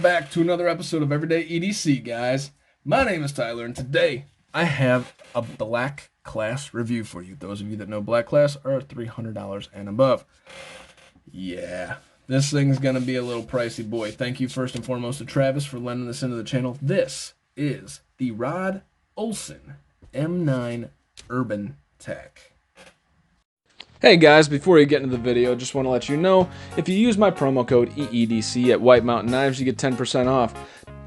Back to another episode of Everyday EDC, guys. My name is Tyler, and today I have a black class review for you. Those of you that know black class are $300 and above. Yeah, this thing's gonna be a little pricey, boy. Thank you first and foremost to Travis for lending this into the channel. This is the Rod Olson M9 Urban Tech. Hey guys, before we get into the video, just want to let you know, if you use my promo code EEDC at White Mountain Knives, you get 10% off.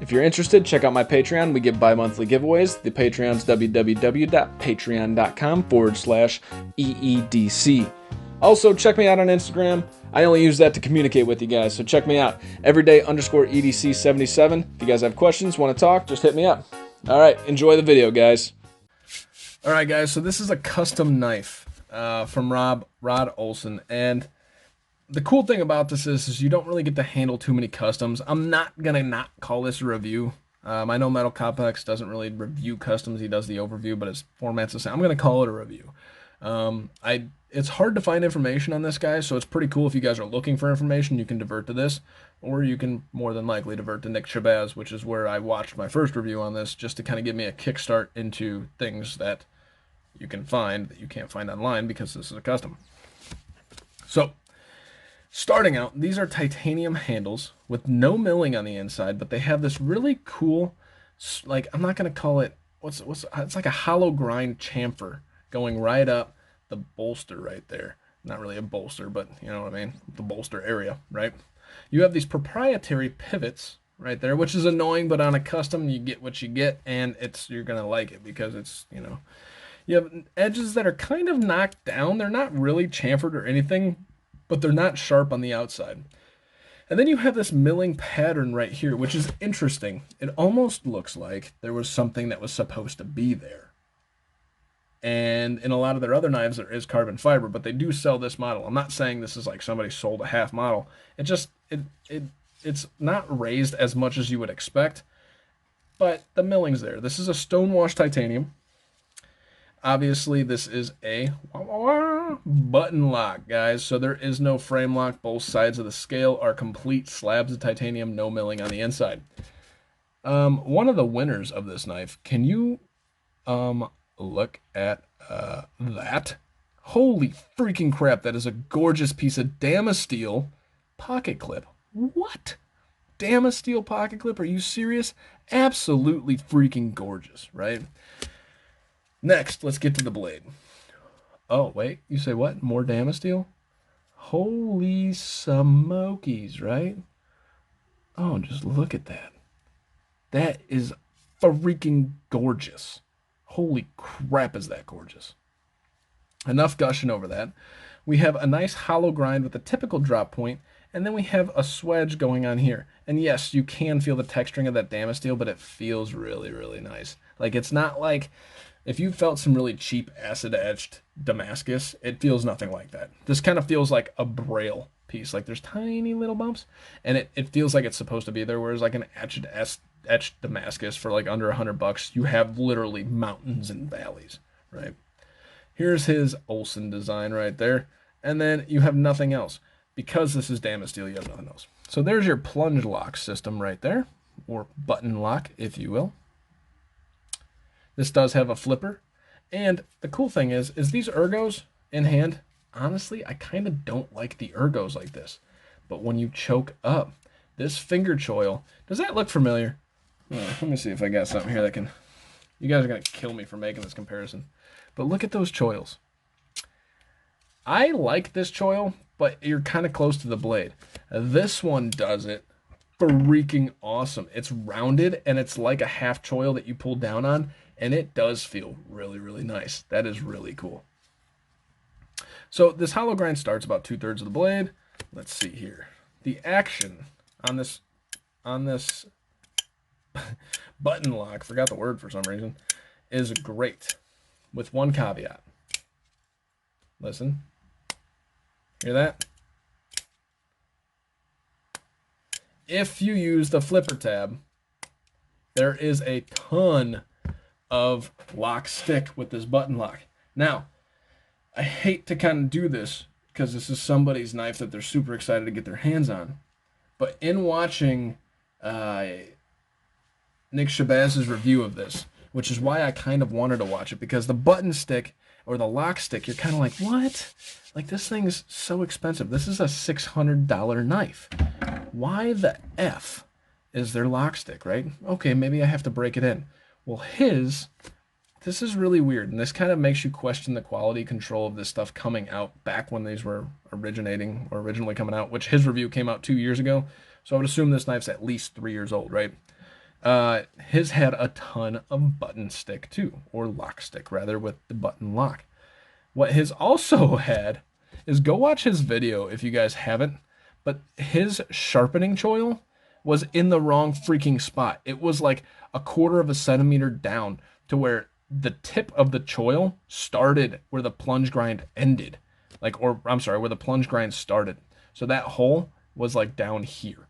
If you're interested, check out my Patreon. We give bi-monthly giveaways. The Patreon's www.patreon.com/EEDC. Also, check me out on Instagram. I only use that to communicate with you guys, so check me out. Everyday_EDC77. If you guys have questions, want to talk, just hit me up. All right, enjoy the video, guys. All right, guys, so this is a custom knife from Rod Olson, and the cool thing about this is you don't really get to handle too many customs. I'm not gonna not call this a review. I know Metal Complex doesn't really review customs; he does the overview, but his format's the same. I'm gonna call it a review. It's hard to find information on this guy, so it's pretty cool if you guys are looking for information. You can divert to this, or you can more than likely divert to Nick Shabazz, which is where I watched my first review on this, just to kind of give me a kickstart into things that you can find that you can't find online because this is a custom. So, starting out, these are titanium handles with no milling on the inside, but they have this really cool, like, I'm not going to call it, it's like a hollow grind chamfer going right up the bolster right there. Not really a bolster, but you know what I mean, the bolster area, right? You have these proprietary pivots right there, which is annoying, but on a custom, you get what you get, and you're going to like it because it's, you know, you have edges that are kind of knocked down. They're not really chamfered or anything, but they're not sharp on the outside. And then you have this milling pattern right here, which is interesting. It almost looks like there was something that was supposed to be there. And in a lot of their other knives, there is carbon fiber, but they do sell this model. I'm not saying this is like somebody sold a half model. It's not raised as much as you would expect, but the milling's there. This is a stonewashed titanium. Obviously, this is a button lock, guys, so there is no frame lock. Both sides of the scale are complete slabs of titanium, no milling on the inside. One of the winners of this knife, can you look at that? Holy freaking crap, that is a gorgeous piece of Damasteel pocket clip. What? Damasteel pocket clip? Are you serious? Absolutely freaking gorgeous, right? Next, let's get to the blade. Oh, wait, you say what? More Damasteel? Holy smokies, right? Oh, just look at that. That is freaking gorgeous. Holy crap, is that gorgeous. Enough gushing over that. We have a nice hollow grind with a typical drop point, and then we have a swedge going on here. And yes, you can feel the texturing of that Damasteel, but it feels really, really nice. Like, it's not like, if you felt some really cheap acid-etched Damascus, it feels nothing like that. This kind of feels like a braille piece. Like, there's tiny little bumps, and it feels like it's supposed to be there, whereas like an etched Damascus for like under $100, you have literally mountains and valleys, right? Here's his Olson design right there, and then you have nothing else. Because this is Damasteel, you have nothing else. So there's your plunge lock system right there, or button lock, if you will. This does have a flipper, and the cool thing is these ergos in hand, honestly, I kind of don't like the ergos like this. But when you choke up, this finger choil, does that look familiar? Let me see if I got something here that can, you guys are going to kill me for making this comparison. But look at those choils. I like this choil, but you're kind of close to the blade. This one does it freaking awesome. It's rounded, and it's like a half choil that you pull down on, and it does feel really, really nice. That is really cool. So this hollow grind starts about 2/3 of the blade. Let's see here. The action on this button lock, forgot the word for some reason, is great, with one caveat. Listen. Hear that? If you use the flipper tab, there is a ton of lock stick with this button lock. Now, I hate to kind of do this because this is somebody's knife that they're super excited to get their hands on. But in watching Nick Shabazz's review of this, which is why I kind of wanted to watch it, because the button stick or the lock stick, you're kind of like, what? Like, this thing's so expensive. This is a $600 knife. Why the F is their lock stick, right? Okay, maybe I have to break it in. Well, this is really weird, and this kind of makes you question the quality control of this stuff coming out back when these were originating or originally coming out, which his review came out 2 years ago. So I would assume this knife's at least 3 years old, right? His had a ton of button stick too, or lock stick rather, with the button lock. What his also had is, go watch his video if you guys haven't, but his sharpening choil was in the wrong freaking spot. It was like a 1/4 of a centimeter down to where the tip of the choil started where the plunge grind ended. Like, or I'm sorry, where the plunge grind started. So that hole was like down here.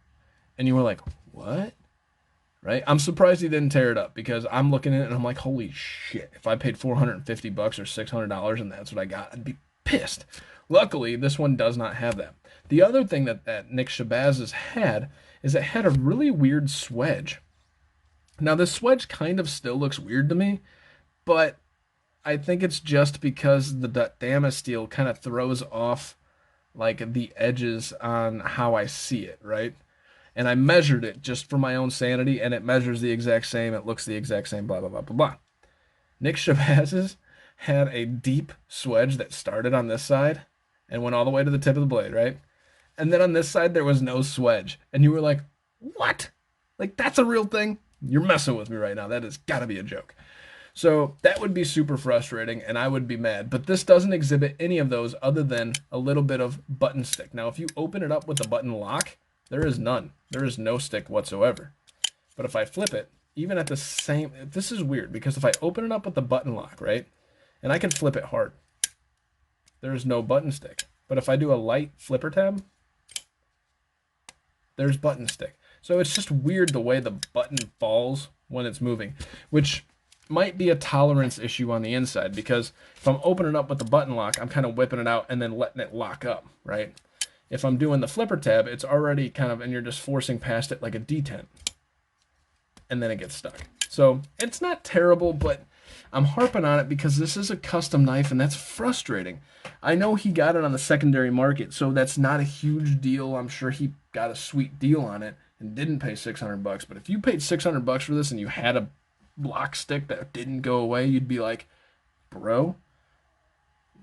And you were like, what? Right? I'm surprised he didn't tear it up, because I'm looking at it and I'm like, holy shit. If I paid $450 or $600 and that's what I got, I'd be pissed. Luckily, this one does not have that. The other thing that Nick Shabazz's had is it had a really weird swedge. Now, this swedge kind of still looks weird to me, but I think it's just because the Damasteel kind of throws off like the edges on how I see it, right? And I measured it just for my own sanity, and it measures the exact same. It looks the exact same, blah, blah, blah, blah, blah. Nick Shabazz's had a deep swedge that started on this side and went all the way to the tip of the blade, right? And then on this side, there was no swedge. And you were like, what? Like, that's a real thing? You're messing with me right now. That has got to be a joke. So that would be super frustrating, and I would be mad. But this doesn't exhibit any of those other than a little bit of button stick. Now, if you open it up with the button lock, there is none. There is no stick whatsoever. But if I flip it, even at the same... This is weird, because if I open it up with the button lock, right? And I can flip it hard. There is no button stick. But if I do a light flipper tab, there's button stick. So it's just weird the way the button falls when it's moving, which might be a tolerance issue on the inside, because if I'm opening up with the button lock, I'm kind of whipping it out and then letting it lock up, right? If I'm doing the flipper tab, it's already kind of, and you're just forcing past it like a detent, and then it gets stuck. So it's not terrible, but I'm harping on it because this is a custom knife, and that's frustrating. I know he got it on the secondary market, so that's not a huge deal. I'm sure he got a sweet deal on it and didn't pay $600. But if you paid $600 for this and you had a block stick that didn't go away, you'd be like, bro,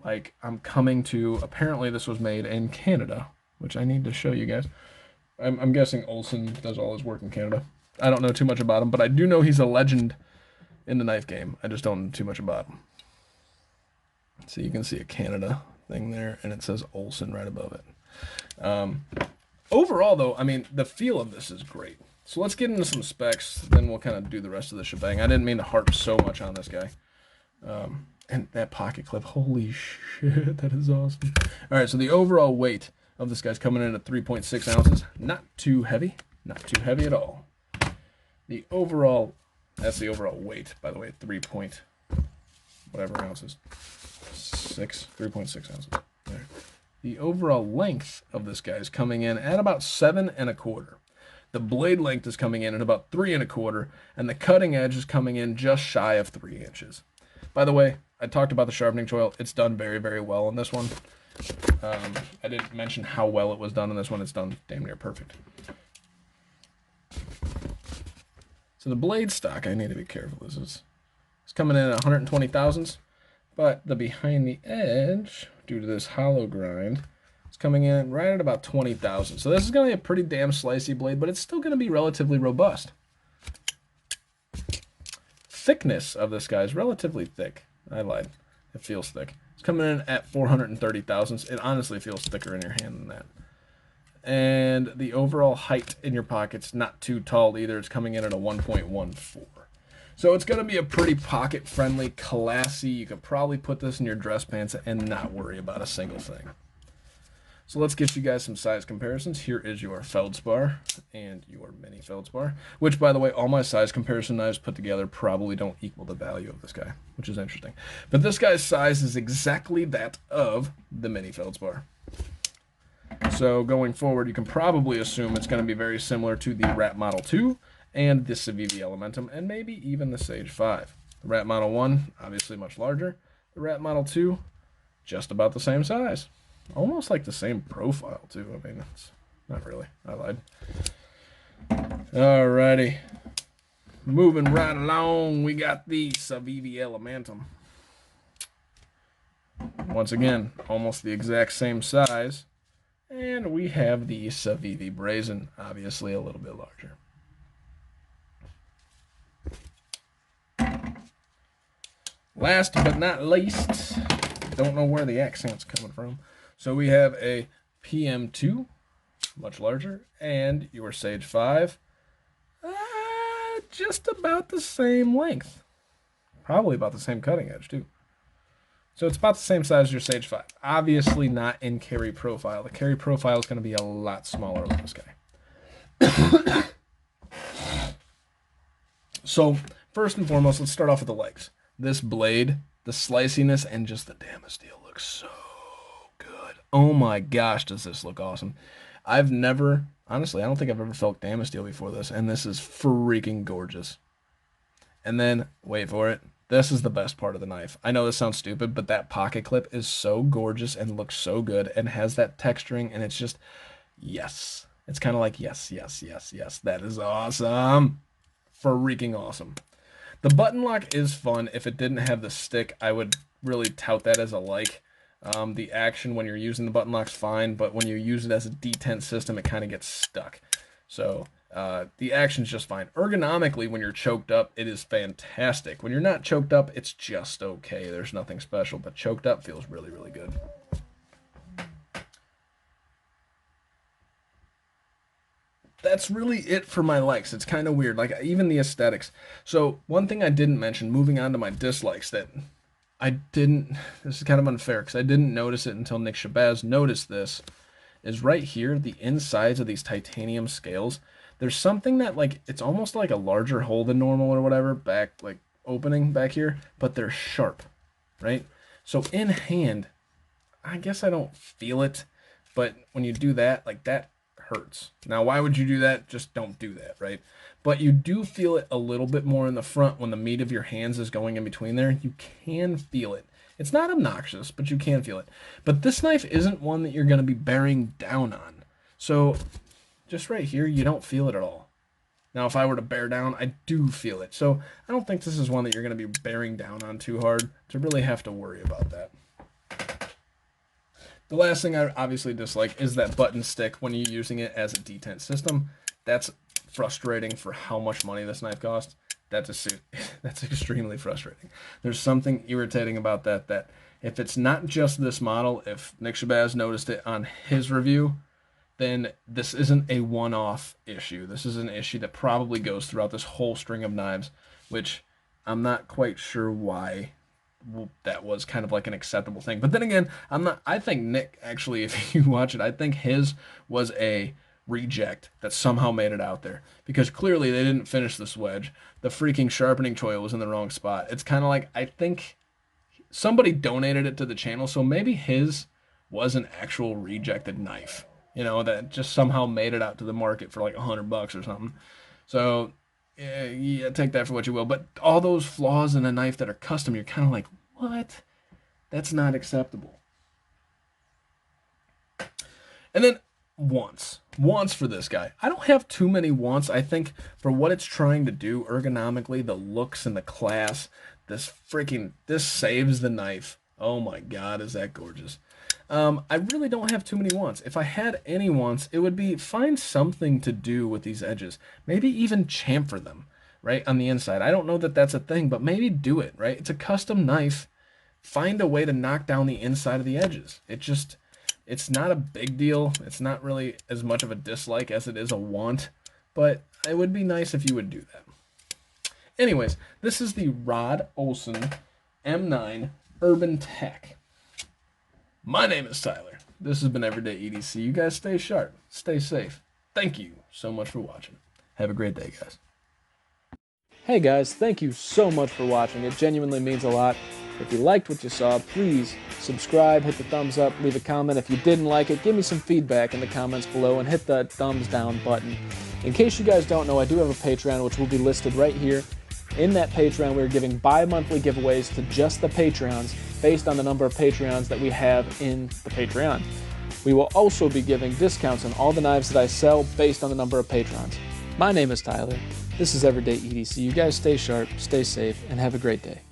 like, I'm coming to... Apparently this was made in Canada, which I need to show you guys. I'm guessing Olson does all his work in Canada. I don't know too much about him, but I do know he's a legend in the knife game. I just don't know too much about him. So you can see a Canada thing there, and it says Olson right above it. Overall, though, I mean, the feel of this is great. So let's get into some specs, then we'll kind of do the rest of the shebang. I didn't mean to harp so much on this guy. And that pocket clip, holy shit, that is awesome. All right, so the overall weight of this guy's coming in at 3.6 ounces. Not too heavy at all. The overall, that's the overall weight, by the way, 3.whatever ounces. 3.6 ounces. There. The overall length of this guy is coming in at about 7 1/4. The blade length is coming in at about 3 1/4, and the cutting edge is coming in just shy of 3 inches. By the way, I talked about the sharpening choil. It's done very, very well in this one. I didn't mention how well it was done in this one. It's done damn near perfect. So the blade stock, I need to be careful. It's coming in at 120 thousandths, but the behind the edge, due to this hollow grind, it's coming in right at about 20 thousandths. So this is going to be a pretty damn slicey blade, but it's still going to be relatively robust. Thickness of this guy is relatively thick. I lied. It feels thick. It's coming in at 430 thousandths. It honestly feels thicker in your hand than that. And the overall height in your pocket's not too tall either. It's coming in at a 1.14. So it's going to be a pretty pocket-friendly, classy. You could probably put this in your dress pants and not worry about a single thing. So let's get you guys some size comparisons. Here is your feldspar and your mini feldspar, which, by the way, all my size comparison knives put together probably don't equal the value of this guy, which is interesting. But this guy's size is exactly that of the mini feldspar. So going forward, you can probably assume it's going to be very similar to the Rat Model 2 and the Civivi Elementum, and maybe even the Sage 5. The Rat Model 1, obviously much larger. The Rat Model 2, just about the same size. Almost like the same profile, too. I mean, it's not really. I lied. Alrighty. Moving right along, we got the Civivi Elementum. Once again, almost the exact same size. And we have the Civivi Brazen, obviously a little bit larger. Last but not least, don't know where the accent's coming from. So we have a PM2, much larger, and your Sage 5, just about the same length. Probably about the same cutting edge, too. So it's about the same size as your Sage 5. Obviously not in carry profile. The carry profile is going to be a lot smaller with this guy. So first and foremost, let's start off with the legs. This blade, the sliciness, and just the Damasteel looks so good. Oh my gosh, does this look awesome. I've never, honestly, I don't think I've ever felt Damasteel before this, and this is freaking gorgeous. And then, wait for it, this is the best part of the knife. I know this sounds stupid, but that pocket clip is so gorgeous and looks so good and has that texturing, and it's just, yes. It's kind of like, yes, yes, yes, yes. That is awesome. Freaking awesome. The button lock is fun. If it didn't have the stick, I would really tout that as a like. The action when you're using the button lock's fine, but when you use it as a detent system, it kind of gets stuck. So the action's just fine. Ergonomically, when you're choked up, it is fantastic. When you're not choked up, it's just okay. There's nothing special, but choked up feels really, really good. That's really it for my likes. It's kind of weird, like even the aesthetics. So one thing I didn't mention, moving on to my dislikes, that I didn't, this is kind of unfair because I didn't notice it until Nick Shabazz noticed this, is right here, the insides of these titanium scales. There's something that, like, it's almost like a larger hole than normal or whatever, back, like, opening back here, but they're sharp, right? So in hand, I guess I don't feel it, but when you do that, like, that hurts. Now, why would you do that? Just don't do that, right? But you do feel it a little bit more in the front when the meat of your hands is going in between there. You can feel it. It's not obnoxious, but you can feel it. But this knife isn't one that you're going to be bearing down on. So just right here, you don't feel it at all. Now, if I were to bear down, I do feel it. So I don't think this is one that you're going to be bearing down on too hard to really have to worry about that. The last thing I obviously dislike is that button stick when you're using it as a detent system. That's frustrating for how much money this knife costs. That's extremely frustrating. There's something irritating about that, that if it's not just this model, if Nick Shabazz noticed it on his review, then this isn't a one-off issue. This is an issue that probably goes throughout this whole string of knives, which I'm not quite sure why that was kind of like an acceptable thing. But then again, I think Nick, actually, if you watch it, I think his was a reject that somehow made it out there, because clearly they didn't finish the Swedge. The freaking sharpening choil was in the wrong spot. It's kind of like, I think somebody donated it to the channel, so maybe his was an actual rejected knife, you know, that just somehow made it out to the market for like $100 or something. So yeah, take that for what you will. But all those flaws in a knife that are custom, you're kind of like, what? That's not acceptable. And then wants for this guy. I don't have too many wants. I think for what it's trying to do ergonomically, the looks and the class, this saves the knife. Oh my God, is that gorgeous. I really don't have too many wants. If I had any wants, it would be find something to do with these edges. Maybe even chamfer them, right, on the inside. I don't know that that's a thing, but maybe do it, right? It's a custom knife. Find a way to knock down the inside of the edges. It's not a big deal. It's not really as much of a dislike as it is a want, but it would be nice if you would do that. Anyways, this is the Rod Olson M9 Urban Tech. My name is Tyler. This has been Everyday EDC. You guys stay sharp. Stay safe. Thank you so much for watching. Have a great day, guys. Hey guys, thank you so much for watching. It genuinely means a lot. If you liked what you saw, please subscribe, hit the thumbs up, leave a comment. If you didn't like it, give me some feedback in the comments below and hit the thumbs down button. In case you guys don't know, I do have a Patreon, which will be listed right here. In that Patreon, we're giving bi-monthly giveaways to just the Patreons based on the number of Patreons that we have in the Patreon. We will also be giving discounts on all the knives that I sell based on the number of patrons. My name is Tyler. This is Everyday EDC. You guys stay sharp, stay safe, and have a great day.